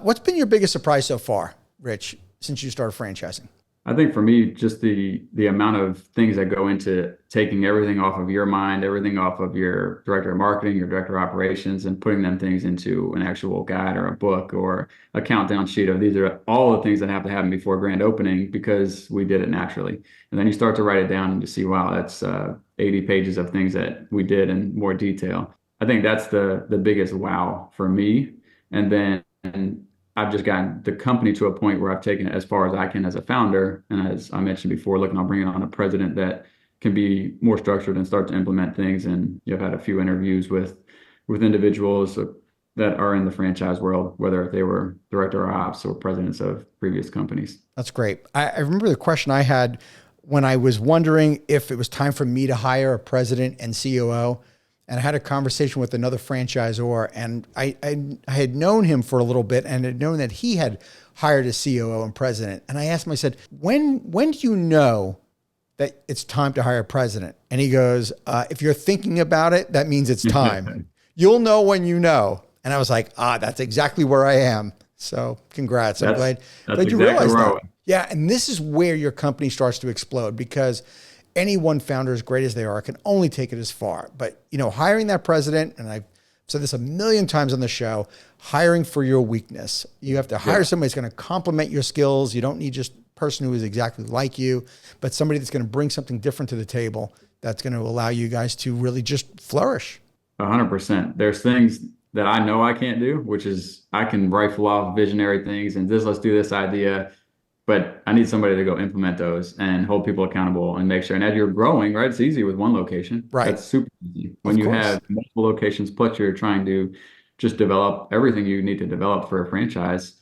What's been your biggest surprise so far, Rich, since you started franchising? I think for me, just the amount of things that go into taking everything off of your mind, everything off of your director of marketing, your director of operations, and putting them things into an actual guide or a book or a countdown sheet of these are all the things that have to happen before grand opening because we did it naturally. And then you start to write it down and you see, wow, that's 80 pages of things that we did in more detail. I think that's the biggest wow for me. And then I've just gotten the company to a point where I've taken it as far as I can as a founder. And as I mentioned before, looking on bringing on a president that can be more structured and start to implement things. And you've had a few interviews with individuals that are in the franchise world, whether they were director of ops or presidents of previous companies. That's great. I remember the question I had when I was wondering if it was time for me to hire a president and COO. And I had a conversation with another franchisor, and I had known him for a little bit and had known that he had hired a COO and president. And I asked him, I said, when do you know that it's time to hire a president? And he goes, if you're thinking about it, that means it's time. You'll know when you know. And I was like, that's exactly where I am. So congrats. I'm glad you exactly realized where I that. was. Yeah. And this is where your company starts to explode because any one founder, as great as they are, can only take it as far. But, hiring that president, and I've said this a million times on the show, hiring for your weakness. You have to hire somebody that's going to complement your skills. You don't need just a person who is exactly like you, but somebody that's going to bring something different to the table that's going to allow you guys to really just flourish. 100%. There's things that I know I can't do, which is I can rifle off visionary things and let's do this idea. But I need somebody to go implement those and hold people accountable and make sure. And as you're growing, right, it's easy with one location. Right. That's super easy. When Of you course. have multiple locations, plus you're trying to just develop everything you need to develop for a franchise,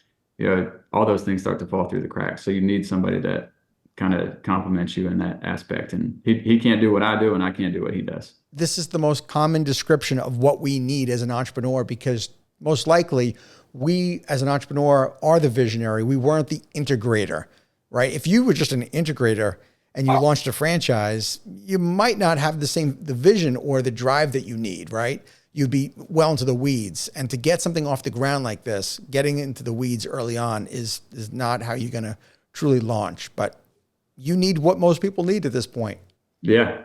all those things start to fall through the cracks. So you need somebody that kind of complements you in that aspect. And he can't do what I do, and I can't do what he does. This is the most common description of what we need as an entrepreneur because most likely we as an entrepreneur are the visionary. We weren't the integrator, right? If you were just an integrator and you launched a franchise, you might not have the vision or the drive that you need, right? You'd be well into the weeds. And to get something off the ground like this, getting into the weeds early on is not how you're going to truly launch. But you need what most people need at this point. Yeah.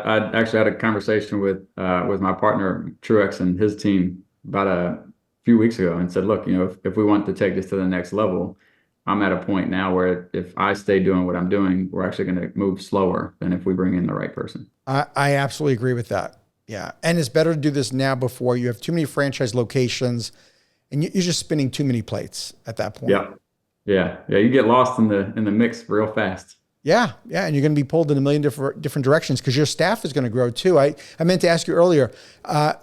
I actually had a conversation with my partner, Truex, and his team about a few weeks ago and said, look, if we want to take this to the next level, I'm at a point now where if I stay doing what I'm doing, we're actually going to move slower than if we bring in the right person. I absolutely agree with that. Yeah. And it's better to do this now before you have too many franchise locations and you're just spinning too many plates at that point. Yeah. You get lost in the mix real fast. Yeah. And you're going to be pulled in a million different directions because your staff is going to grow too. I meant to ask you earlier,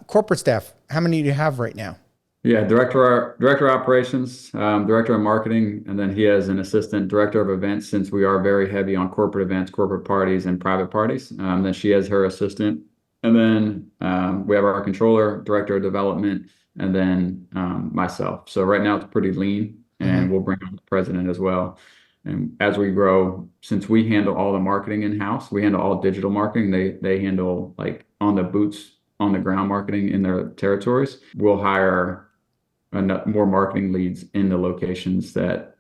corporate staff, how many do you have right now? Yeah, director of operations, director of marketing, and then he has an assistant director of events since we are very heavy on corporate events, corporate parties, and private parties. Then she has her assistant. And then we have our controller, director of development, and then myself. So right now it's pretty lean, and we'll bring on the president as well. And as we grow, since we handle all the marketing in-house, we handle all digital marketing. They handle like on the boots, on the ground marketing in their territories. We'll hire more marketing leads in the locations that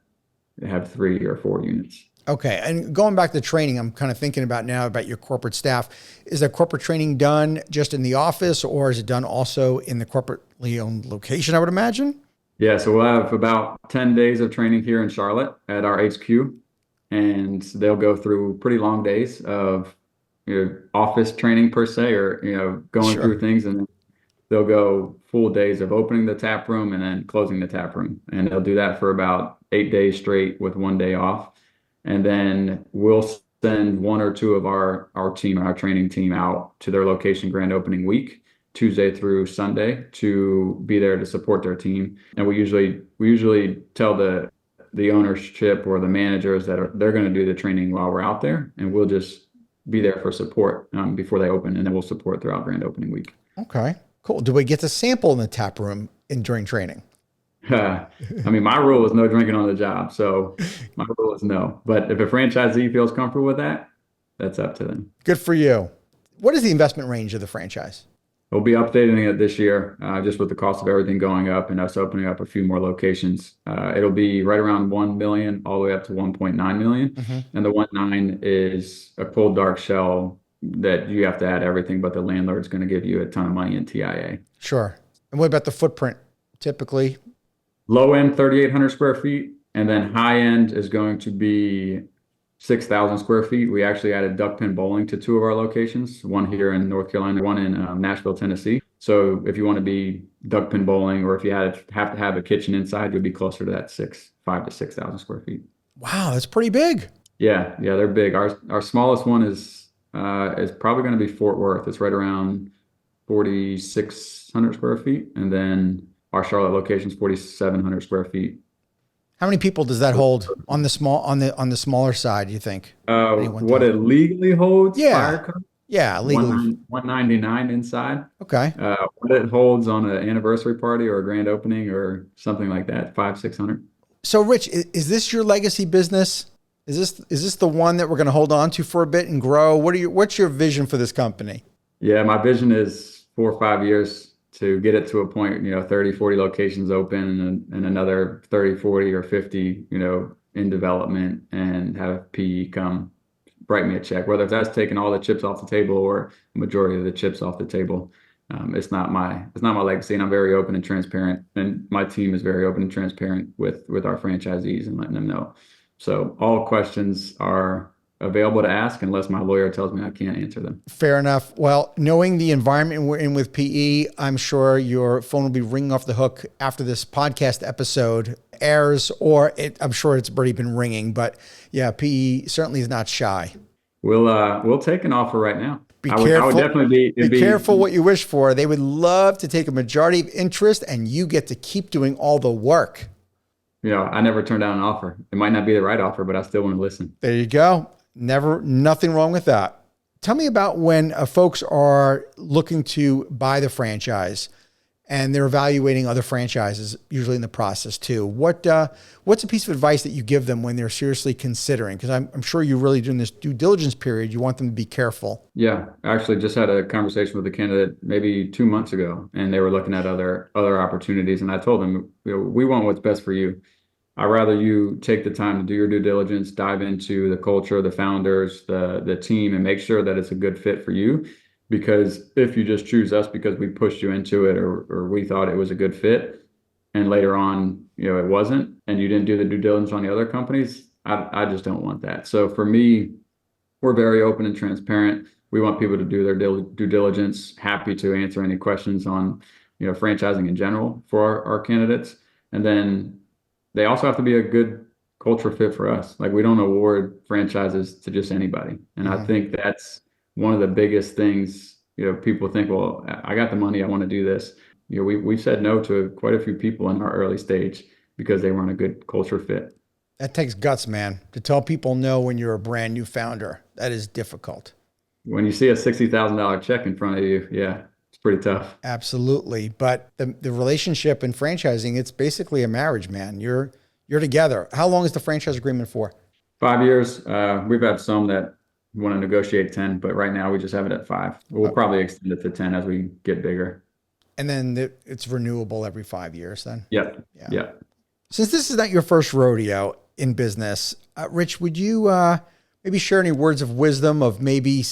have 3 or 4 units. Okay. And going back to training, I'm kind of thinking about now about your corporate staff. Is that corporate training done just in the office or is it done also in the corporately owned location, I would imagine? Yeah, so we'll have about 10 days of training here in Charlotte at our HQ, and they'll go through pretty long days of office training per se, or going through things, and they'll go full days of opening the tap room and then closing the tap room. And they'll do that for about 8 days straight with 1 day off. And then we'll send 1 or 2 of our team, our training team out to their location grand opening week, Tuesday through Sunday, to be there to support their team. And we usually tell the ownership or the managers that they're going to do the training while we're out there, and we'll just be there for support before they open, and then we'll support throughout grand opening week. Okay. Cool. Do we get to sample in the tap room during training? I mean, my rule is no drinking on the job. So my rule is no. But if a franchisee feels comfortable with that, that's up to them. Good for you. What is the investment range of the franchise? We'll be updating it this year, just with the cost of everything going up and us opening up a few more locations. It'll be right around 1 million all the way up to 1.9 million. And the 1.9 is a cold dark shell that you have to add everything, but the landlord's going to give you a ton of money in TIA. Sure. And what about the footprint typically? Low end, 3,800 square feet, and then high end is going to be 6,000 square feet. We actually added duck pin bowling to two of our locations, one here in North Carolina, one in Nashville, Tennessee. So if you want to be duck pin bowling, or if you have to have a kitchen inside, you'll be closer to that 5 to 6,000 square feet. Wow, that's pretty big. Yeah, they're big. Our smallest one is probably going to be Fort Worth. It's right around 4,600 square feet, and then our Charlotte location is 4,700 square feet. How many people does that hold on the smaller side, you think? What it legally holds? Yeah. Fire code? Yeah, legally. 199 inside. Okay. What it holds on an anniversary party or a grand opening or something like that, 500-600. So Rich, is this your legacy business? Is this the one that we're going to hold on to for a bit and grow? What's your vision for this company? Yeah, my vision is 4 or 5 years to get it to a point, 30, 40 locations open and another 30, 40 or 50, in development, and have PE come write me a check, whether that's taking all the chips off the table or the majority of the chips off the table. It's not my legacy, and I'm very open and transparent, and my team is very open and transparent with our franchisees and letting them know. So all questions are available to ask unless my lawyer tells me I can't answer them. Fair enough. Well, knowing the environment we're in with PE, I'm sure your phone will be ringing off the hook after this podcast episode airs, I'm sure it's already been ringing, but yeah, PE certainly is not shy. We'll take an offer right now. Be careful. I would definitely be careful what you wish for. They would love to take a majority of interest, and you get to keep doing all the work. I never turn down an offer. It might not be the right offer, but I still want to listen. There you go. Nothing wrong with that. Tell me about when folks are looking to buy the franchise and they're evaluating other franchises, usually in the process too. What's a piece of advice that you give them when they're seriously considering? Because I'm sure you really, during this due diligence period, you want them to be careful. Yeah, I actually just had a conversation with a candidate maybe 2 months ago, and they were looking at other opportunities. And I told them, we want what's best for you. I'd rather you take the time to do your due diligence, dive into the culture, the founders, the team, and make sure that it's a good fit for you. Because if you just choose us because we pushed you into it or we thought it was a good fit, and later on, it wasn't, and you didn't do the due diligence on the other companies, I just don't want that. So for me, we're very open and transparent. We want people to do their due diligence. Happy to answer any questions on, franchising in general for our candidates. And then they also have to be a good culture fit for us. Like, we don't award franchises to just anybody. And I think that's one of the biggest things. People think, well, I got the money, I want to do this. We've said no to quite a few people in our early stage because they weren't a good culture fit. That takes guts, man, to tell people no when you're a brand new founder. That is difficult. When you see a $60,000 check in front of you, yeah, it's pretty tough. Absolutely. But the relationship in franchising, it's basically a marriage, man. You're together. How long is the franchise agreement for? 5 years. We've had some that want to negotiate 10, but right now we just have it at 5. We'll probably extend it to 10 as we get bigger. And then it's renewable every 5 years then? Yep. Yeah. Since this is not your first rodeo in business, Rich, would you maybe share any words of wisdom of maybe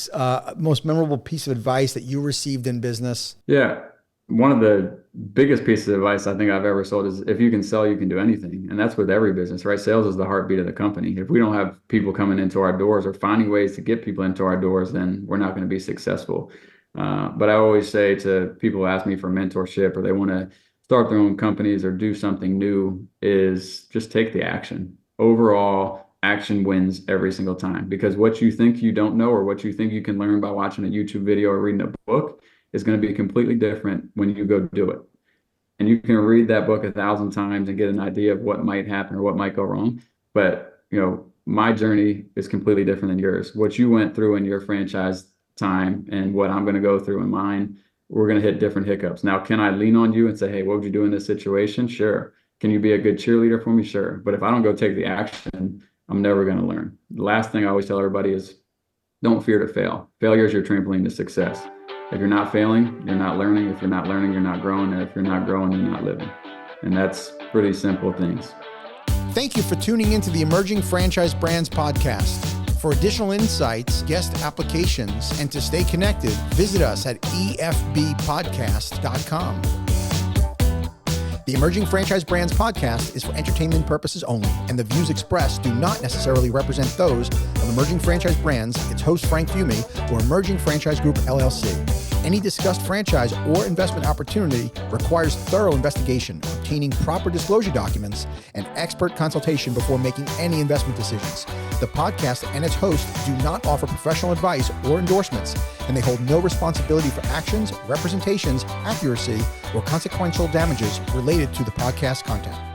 most memorable piece of advice that you received in business? Yeah. One of the biggest pieces of advice I think I've ever sold is, if you can sell, you can do anything. And that's with every business, right? Sales is the heartbeat of the company. If we don't have people coming into our doors or finding ways to get people into our doors, then we're not going to be successful. But I always say to people who ask me for mentorship or they want to start their own companies or do something new, is just take the action. Overall, action wins every single time, because what you think you don't know or what you think you can learn by watching a YouTube video or reading a book is going to be completely different when you go do it. And you can read that book 1,000 times and get an idea of what might happen or what might go wrong. But, my journey is completely different than yours. What you went through in your franchise time and what I'm going to go through in mine, we're going to hit different hiccups. Now, can I lean on you and say, hey, what would you do in this situation? Sure. Can you be a good cheerleader for me? Sure. But if I don't go take the action, I'm never going to learn. The last thing I always tell everybody is, don't fear to fail. Failure is your trampoline to success. If you're not failing, you're not learning. If you're not learning, you're not growing. And if you're not growing, you're not living. And that's pretty simple things. Thank you for tuning into the Emerging Franchise Brands podcast. For additional insights, guest applications, and to stay connected, visit us at efbpodcast.com. The Emerging Franchise Brands podcast is for entertainment purposes only, and the views expressed do not necessarily represent those of Emerging Franchise Brands, its host Frank Fiume, or Emerging Franchise Group, LLC. Any discussed franchise or investment opportunity requires thorough investigation, obtaining proper disclosure documents, and expert consultation before making any investment decisions. The podcast and its host do not offer professional advice or endorsements, and they hold no responsibility for actions, representations, accuracy, or consequential damages related to the podcast content.